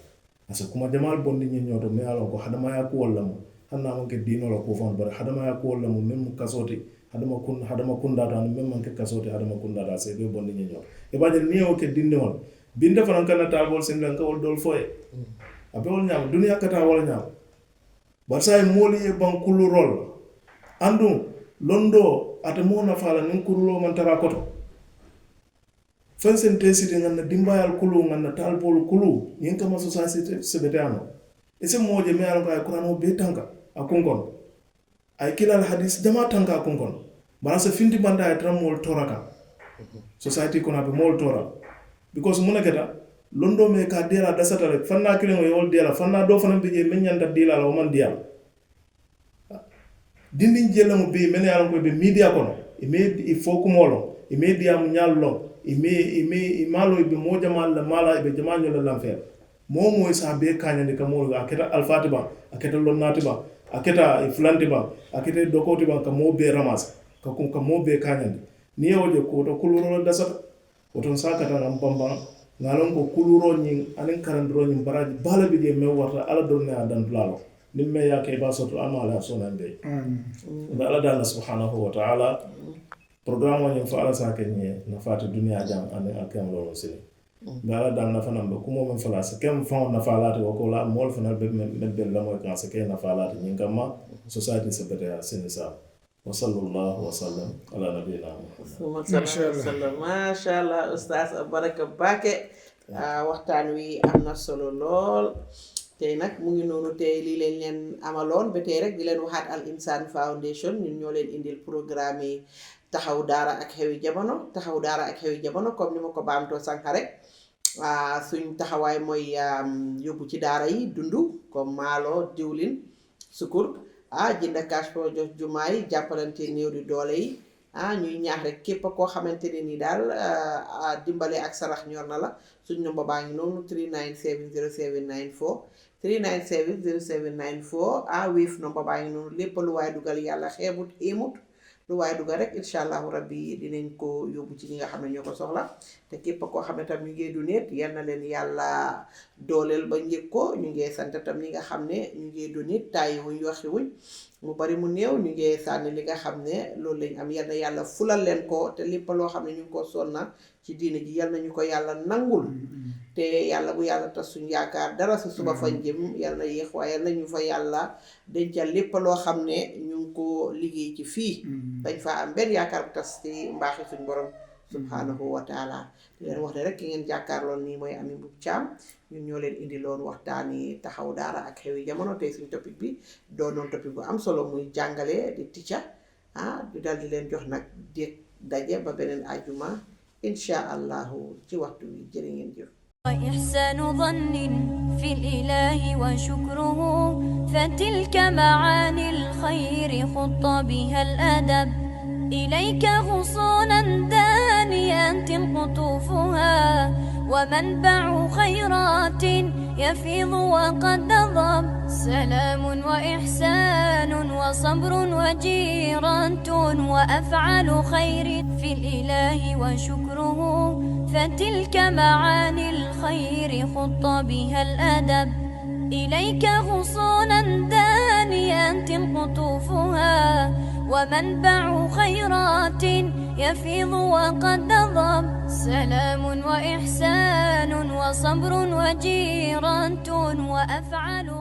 parce que kuma jamal bondi ñañota me alon ko hadama ya ko wala mo hanna man ke dino la ko fon bare hadama ya ko wala mo même kasoti hadama kunda tan même man ke kasoti hadama kunda da se be bondi ñañota e baje ni o ke dinde won binde fanan kana tabol sen lan kawol dol foye abe wol ñam duniya kata wala ñam barsay moli e ban kulurol andu londo ata mo na fala nin kurulo man tara koto fansen tesite nganna dimbayal kulu nganna talbol kulu yin kama society sebetano ese moje me alon ka qur'ano be tanka akunkon ay kilal hadis jama tanka akunkon barasa finti banda ay tramol toraka society kona be mol tora because muna keta londo me ka dela dasata rek fanna kilengo yol dela fanna do fana bije men nyanda dila la o man dial dindin jella mo be men yalan ko be media kono e foku molo e media mo nyallo e malo be moja malla mala be jamanyo la lamfer momo sa be kanyande ka mo aketa alfatiba aketa lonnatiba aketa flantiba aketa dokotiba ka mo be ramas ka mo be kanyande ni oje ko to kuluro dasata oton sakata ngam bamba ngalon ko kuluro nyin anen karandro nyin baraji bala bi de me warta ala donne adan lalo nimme yake ba soto amala sonande ba ala dalla subhanahu wa ta'ala programme nyin fa ala sakenye na fata dunya jam anen akam lolo sini ba ala dalla fana be kumo men fala sa kem fa na falata ko la mol fana be medbel la moy kan sa ke na falata nyin kama society se bete sini sa وصلى الله وسلم على نبينا محمد ما شاء الله أستاذ بركة باكي waxtaan wi am na solo lool tey nag mu ngi noonu tey lii leen amaloon ba tey rek di leen waxaat Al Insaan Foundation ñun ñoo leen indil programme yi taxaw daara ak xewi jamono comme ni ma ko baamtoo sànq rek suñ taxawaay mooy yóbbu ci daara yi dundu comme maalo diwlin sukur jënda cash po jox jumaa yi jàppalante néew di doole yi ñuy ñaax rek képp koo xamante ne ni daal dimbale ak sarax ñor na la suñ number baa ngi noonu 3970794 3970794 Wave number baa ngi noonu lépp lu waay dugal yàlla xeebut éemut lu waaye dugal rek incha allahu rabbi dinañ ko yóbbu ci ñi nga xam ne ñoo ko soxla te képp koo xam ne tam ñu ngi donate yal na leen yàlla dooleel ba njëg ko ñu ngi sant tam ñi nga xam ne ñu ngi donate tàyyi wuñ waxi wuñ mu bari mu néew ñu ngi sànni li nga xam ne loolu lañ am yal na yàlla fulal leen ko te lépp loo xam ne ñu ngi ko sonna ci diine ji yal nañu ko yàlla nangul te yàlla bu yàlla tas suñu yaakaar dara su suba fañ jëm yal na yéex waaye yal nañu fa yàlla dencal lépp loo xam ne ñu ngi ko liggéey ci fii dañ fa am benn yaakaar bu tas ci mbaaxi suñu borom subhanahu wa taala di leen wax ne rek ki ngeen jàkkaarloon nii mooy Ami Mbub Caam ñun ñoo leen indi loon waxtaani taxaw daara ak xewi jamono tey suñu topic bi doonoon topic bu am solo muy jàngale di ticca di dal di leen jox nag di daje ba beneen ajuma insha allahu ci waxtu wi jërë ngeen jëf وإحسان ظن في الإله وشكره فتلك معاني الخير خط بها الأدب إليك غصونا دانيات قطوفها ومنبع خيرات يفيض وقد ضب سلام وإحسان وصبر وجيرة وأفعال خير في الإله وشكره فتلك معاني الخير خط بها الأدب إليك غصونا دانيات قطوفها ومنبع خيرات يفيض وقد ضب سلام وإحسان وصبر وجيرة وأفعال